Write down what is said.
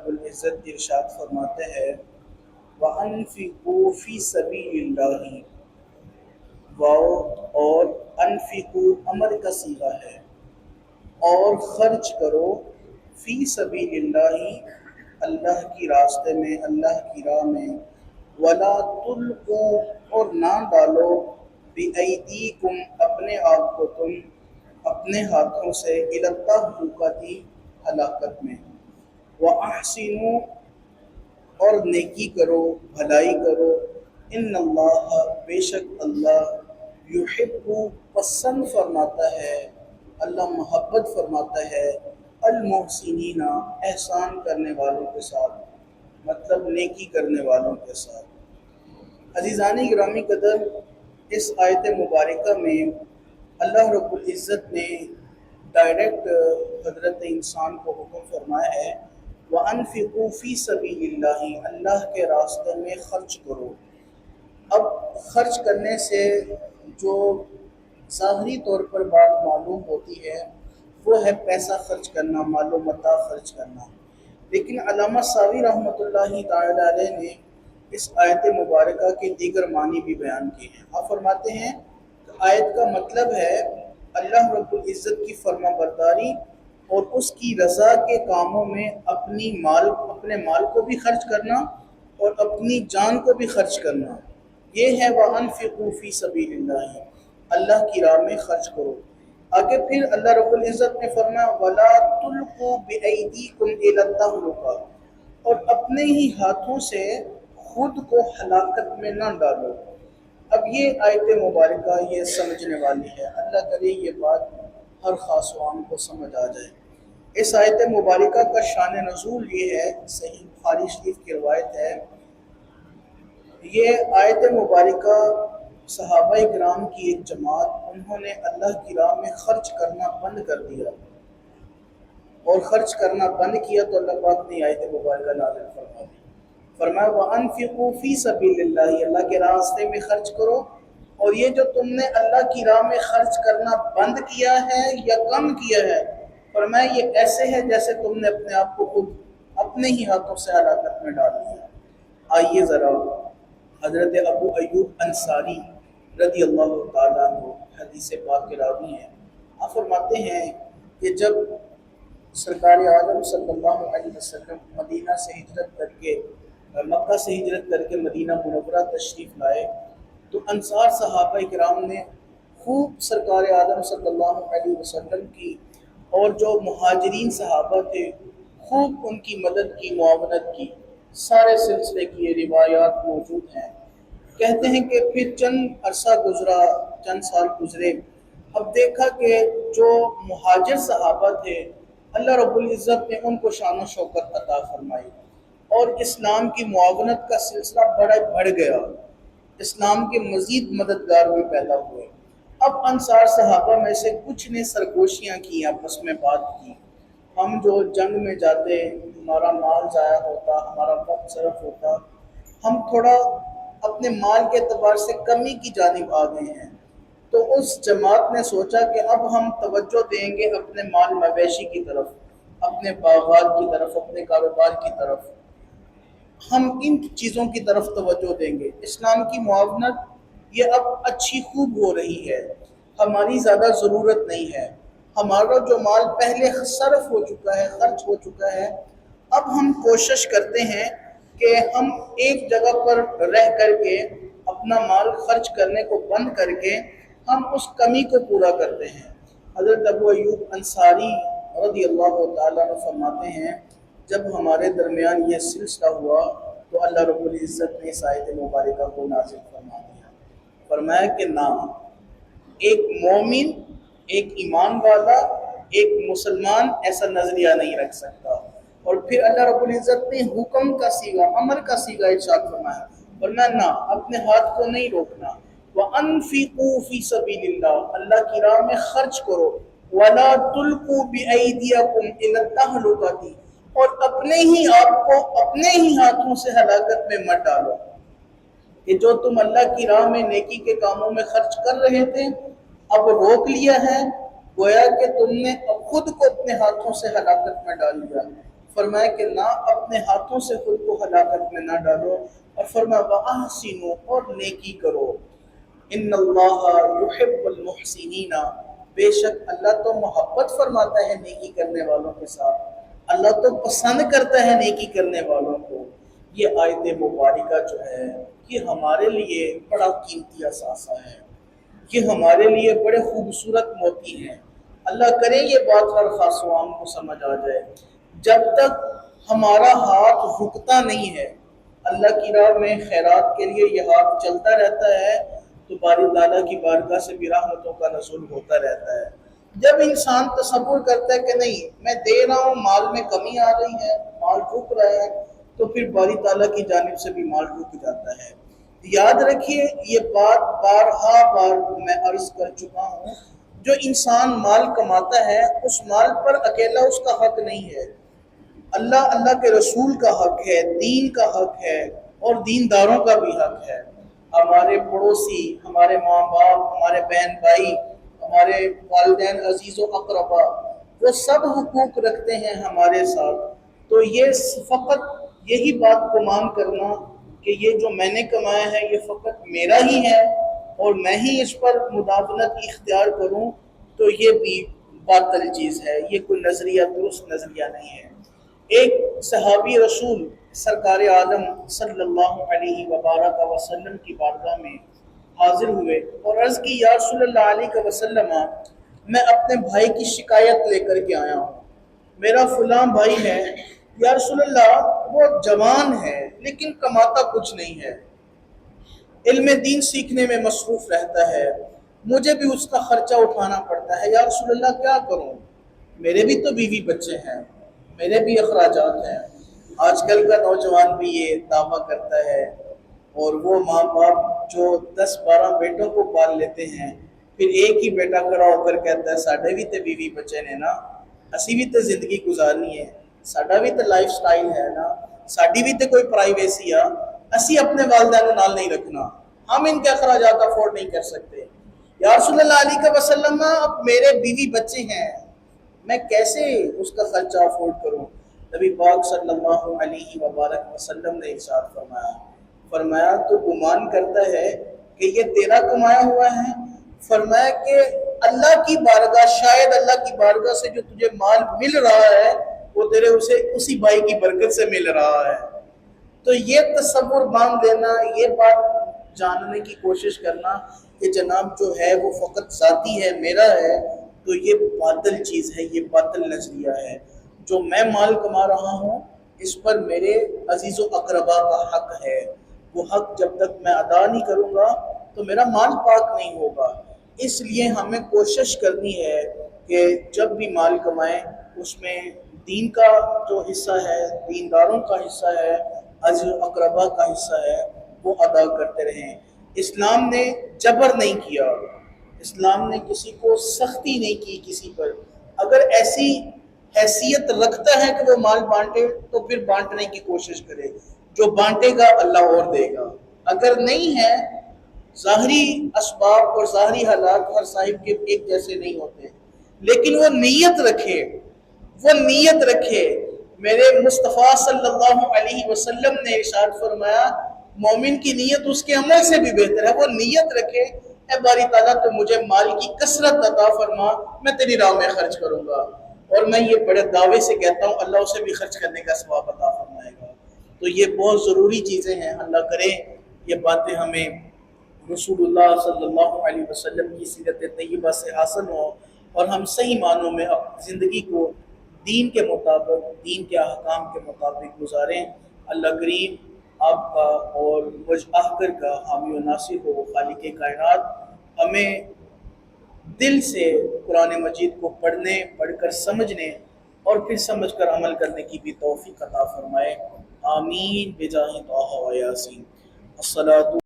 رب العزت ارشاد فرماتے ہیں وَأَنفِقُوا فِي سَبِيلِ اللَّهِ واو اور انفقو امر کا صیغہ ہے، اور خرچ کرو فی سبیل اللہ اللہ کی راستے میں، اللہ کی راہ میں، ولا تلقوا اور نہ ڈالو بِأَيْدِيكُمْ اپنے آپ کو تم اپنے ہاتھوں سے الی التہلکۃ ہلاکت میں، وَأَحْسِنُوا اور نیکی کرو، بھلائی کرو، ان اللہ بے شک اللہ یحب پسند فرماتا ہے، اللہ محبت فرماتا ہے المحسنین احسان کرنے والوں کے ساتھ، مطلب نیکی کرنے والوں کے ساتھ۔ عزیزان گرامی قدر، اس آیت مبارکہ میں اللہ رب العزت نے ڈائریکٹ حضرت انسان کو حکم فرمایا ہے وَأَنفِقُوا فِي سَبِيلِ اللَّهِ اللہ کے راستے میں خرچ کرو۔ اب خرچ کرنے سے جو ظاہری طور پر بات معلوم ہوتی ہے وہ ہے پیسہ خرچ کرنا، مال و متاع خرچ کرنا، لیکن علامہ ساوی رحمۃ اللہ تعالی علیہ نے اس آیت مبارکہ کے دیگر معنی بھی بیان کیے ہیں۔ آپ فرماتے ہیں کہ آیت کا مطلب ہے اللہ رب العزت کی فرما برداری اور اس کی رضا کے کاموں میں اپنے مال کو بھی خرچ کرنا اور اپنی جان کو بھی خرچ کرنا، یہ ہے وَأَنفِقُوا فِي سَبِيلِ اللَّهِ اللہ کی راہ میں خرچ کرو۔ آگے پھر اللہ رب العزت نے فرمایا وَلَا تُلْقُوا بِأَيْدِيكُمْ إِلَى التَّهْلُكَةِ اور اپنے ہی ہاتھوں سے خود کو ہلاکت میں نہ ڈالو۔ اب یہ آیت مبارکہ یہ سمجھنے والی ہے، اللہ کرے یہ بات ہر خاص و عام کو سمجھ آ جائے۔ اس آیت مبارکہ کا شان نزول یہ ہے، صحیح بخاری شریف کی روایت ہے، یہ آیت مبارکہ صحابہ کرام کی ایک جماعت انہوں نے اللہ کی راہ میں خرچ کرنا بند کر دیا، اور خرچ کرنا بند کیا تو اللہ پاک نے آیت مبارکہ نازل فرما دی، فرمایا وَأَنفِقُوا فِي سَبِيلِ اللَّهِ اللہ کے راستے میں خرچ کرو، اور یہ جو تم نے اللہ کی راہ میں خرچ کرنا بند کیا ہے یا کم کیا ہے، فرمایا یہ ایسے ہے جیسے تم نے اپنے آپ کو خود اپنے ہی ہاتھوں سے ہلاکت میں ڈال دیا۔ آئیے ذرا حضرت ابو ایوب انصاری رضی اللہ تعالیٰ عنہ حدیث پاک کے راوی ہیں، آپ فرماتے ہیں کہ جب سرکار عالم صلی اللہ علیہ وسلم مدینہ سے ہجرت کر کے مکہ سے ہجرت کر کے مدینہ منورہ تشریف لائے تو انصار صحابہ کرام نے خوب سرکار عالم صلی اللہ علیہ وسلم کی اور جو مہاجرین صحابہ تھے خوب ان کی مدد کی، معاونت کی، سارے سلسلے کی یہ روایات موجود ہیں۔ کہتے ہیں کہ پھر چند عرصہ گزرا، چند سال گزرے، اب دیکھا کہ جو مہاجر صحابہ تھے اللہ رب العزت نے ان کو شان و شوکت عطا فرمائی اور اسلام کی معاونت کا سلسلہ بڑھ گیا، اسلام کے مزید مددگار بھی پیدا ہوئے۔ اب انصار صحابہ میں سے کچھ نے سرگوشیاں کی، آپس میں بات کی، ہم جو جنگ میں جاتے ہمارا مال ضائع ہوتا، ہمارا وقت صرف ہوتا، ہم تھوڑا اپنے مال کے اعتبار سے کمی کی جانب آ گئے ہیں، تو اس جماعت نے سوچا کہ اب ہم توجہ دیں گے اپنے مال مویشی کی طرف، اپنے باغات کی طرف، اپنے کاروبار کی طرف، ہم ان چیزوں کی طرف توجہ دیں گے۔ اسلام کی معاونت یہ اب اچھی خوب ہو رہی ہے، ہماری زیادہ ضرورت نہیں ہے، ہمارا جو مال پہلے صرف ہو چکا ہے، خرچ ہو چکا ہے، اب ہم کوشش کرتے ہیں کہ ہم ایک جگہ پر رہ کر کے اپنا مال خرچ کرنے کو بند کر کے ہم اس کمی کو پورا کرتے ہیں۔ حضرت ابو ایوب انصاری رضی اللہ تعالیٰ عنہ فرماتے ہیں جب ہمارے درمیان یہ سلسلہ ہوا تو اللہ رب العزت نے اس آیت مبارکہ کو نازل فرما دیا، فرمایا کہ نہ، ایک مومن، ایک ایمان والا، ایک مسلمان ایسا نظریہ نہیں رکھ سکتا۔ اور پھر اللہ رب العزت نے حکم کا صیغہ، امر کا صیغہ ارشاد فرمایا، ورنہ نہ، اپنے ہاتھ کو نہیں روکنا، وَأَنفِقُوا فِي سَبِيلِ اللَّهِ اللہ کی راہ میں خرچ کرو، وَلَا تُلْقُوا بِأَيْدِيَكُمْ إِلَى التَّهْلُكَةِ اور اپنے ہی آپ کو اپنے ہی ہاتھوں سے ہلاکت میں مت ڈالو، کہ جو تم اللہ کی راہ میں نیکی کے کاموں میں خرچ کر رہے تھے اب روک لیا ہے، گویا کہ تم نے خود کو اپنے ہاتھوں سے ہلاکت میں ڈال دیا۔ فرمایا کہ نہ اپنے ہاتھوں سے خود کو ہلاکت میں نہ ڈالو، اور فرمایا وَأَحْسِنُوا، اور نیکی کرو، ان اللہ یحب المحسنین، بے شک اللہ تو محبت فرماتا ہے نیکی کرنے والوں کے ساتھ، اللہ تو پسند کرتا ہے نیکی کرنے والوں کو۔ یہ آیت مبارکہ جو ہے یہ ہمارے لیے بڑا قیمتی اثاثہ ہے، یہ ہمارے لیے بڑے خوبصورت موتی ہیں۔ اللہ کرے یہ بات ہر خاص و عام کو سمجھ آ جائے۔ جب تک ہمارا ہاتھ رکتا نہیں ہے اللہ کی راہ میں خیرات کے لیے، یہ ہاتھ چلتا رہتا ہے، تو باری تعالیٰ کی بارگاہ سے بھی رحمتوں کا نزول ہوتا رہتا ہے۔ جب انسان تصور کرتا ہے کہ نہیں میں دے رہا ہوں، مال میں کمی آ رہی ہے، مال رک رہا ہے، تو پھر باری تعالیٰ کی جانب سے بھی مال رک جاتا ہے۔ یاد رکھیے یہ بات بارہا بار میں عرض کر چکا ہوں، جو انسان مال کماتا ہے اس مال پر اکیلا اس کا حق نہیں ہے، اللہ کے رسول کا حق ہے، دین کا حق ہے، اور دینداروں کا بھی حق ہے۔ ہمارے پڑوسی، ہمارے ماں باپ، ہمارے بہن بھائی، ہمارے والدین عزیز و اقربا، وہ سب حقوق رکھتے ہیں ہمارے ساتھ۔ تو یہ فقط یہی بات گمان کرنا کہ یہ جو میں نے کمایا ہے یہ فقط میرا ہی ہے اور میں ہی اس پر مداخلت اختیار کروں، تو یہ بھی باطل چیز ہے، یہ کوئی نظریہ درست نظریہ نہیں ہے۔ ایک صحابی رسول سرکار عالم صلی اللہ علیہ وبارک وسلم کی بارگاہ میں حاضر ہوئے اور عرض کی یا رسول اللہ علیہ وسلم، میں اپنے بھائی کی شکایت لے کر کے آیا ہوں، میرا فلاں بھائی ہے، یا رسول اللہ وہ جوان ہے لیکن کماتا کچھ نہیں ہے، علم دین سیکھنے میں مصروف رہتا ہے، مجھے بھی اس کا خرچہ اٹھانا پڑتا ہے، یا رسول اللہ کیا کروں، میرے بھی تو بیوی بچے ہیں، میرے بھی اخراجات ہیں۔ آج کل کا نوجوان بھی یہ دعویٰ کرتا ہے، اور وہ ماں باپ جو 10-12 بیٹوں کو پال لیتے ہیں، پھر ایک ہی بیٹا کھڑا ہو کر کہتا ہے ساڈے بھی تے بیوی بچے نے نا، اسی بھی تے زندگی گزارنی ہے، ساڈا بھی تے لائف سٹائل ہے نا، ساڈی بھی تے کوئی پرائیویسی آ، اسی اپنے والدین نال نہیں رکھنا، ہم ان کے اخراجات افورڈ نہیں کر سکتے۔ یا رسول اللہ علیہ وسلم اب میرے بیوی بچے ہیں، میں کیسے اس کا خرچہ افورڈ کروں؟ نبی پاک صلی اللہ علیہ وبارک وسلم نے ارشاد فرمایا تو گمان کرتا ہے کہ یہ تیرا کمایا ہوا ہے؟ فرمایا کہ اللہ کی بارگاہ، شاید اللہ کی بارگاہ سے جو تجھے مال مل رہا ہے وہ تیرے اسی بھائی کی برکت سے مل رہا ہے۔ تو یہ تصور باندھ لینا، یہ بات جاننے کی کوشش کرنا کہ جناب جو ہے وہ فقط ذاتی ہے، میرا ہے، تو یہ باطل چیز ہے، یہ باطل نظریہ ہے۔ جو میں مال کما رہا ہوں اس پر میرے عزیز و اقربا کا حق ہے، وہ حق جب تک میں ادا نہیں کروں گا تو میرا مال پاک نہیں ہوگا۔ اس لیے ہمیں کوشش کرنی ہے کہ جب بھی مال کمائیں اس میں دین کا جو حصہ ہے، دینداروں کا حصہ ہے، عزیز و اقربا کا حصہ ہے، وہ ادا کرتے رہیں۔ اسلام نے جبر نہیں کیا، اسلام نے کسی کو سختی نہیں کی کسی پر۔ اگر ایسی حیثیت رکھتا ہے کہ وہ مال بانٹے تو پھر بانٹنے کی کوشش کرے، جو بانٹے گا اللہ اور دے گا۔ اگر نہیں ہے، ظاہری اسباب اور ظاہری حالات ہر صاحب کے ایک جیسے نہیں ہوتے، لیکن وہ نیت رکھے، وہ نیت رکھے۔ میرے مصطفیٰ صلی اللہ علیہ وسلم نے ارشاد فرمایا مومن کی نیت اس کے عمل سے بھی بہتر ہے، وہ نیت رکھے اے باری تعالیٰ تو مجھے مال کی کثرت عطا فرما، میں تیری راہ میں خرچ کروں گا، اور میں یہ بڑے دعوے سے کہتا ہوں اللہ اسے بھی خرچ کرنے کا ثواب عطا فرمائے گا۔ تو یہ بہت ضروری چیزیں ہیں، اللہ کرے یہ باتیں ہمیں رسول اللہ صلی اللہ علیہ وسلم کی سیرت طیبہ سے حاصل ہوں اور ہم صحیح معنوں میں اپنی زندگی کو دین کے مطابق، دین کے احکام کے مطابق گزاریں۔ اللہ کریم آپ کا اور مجھ آخر کا حامی و ناصر ہو۔ خالق کائنات ہمیں دل سے قرآن مجید کو پڑھنے، پڑھ کر سمجھنے اور پھر سمجھ کر عمل کرنے کی بھی توفیق عطا فرمائے۔ آمین بجاہ طٰہٰ و یاسین۔ الصلاۃ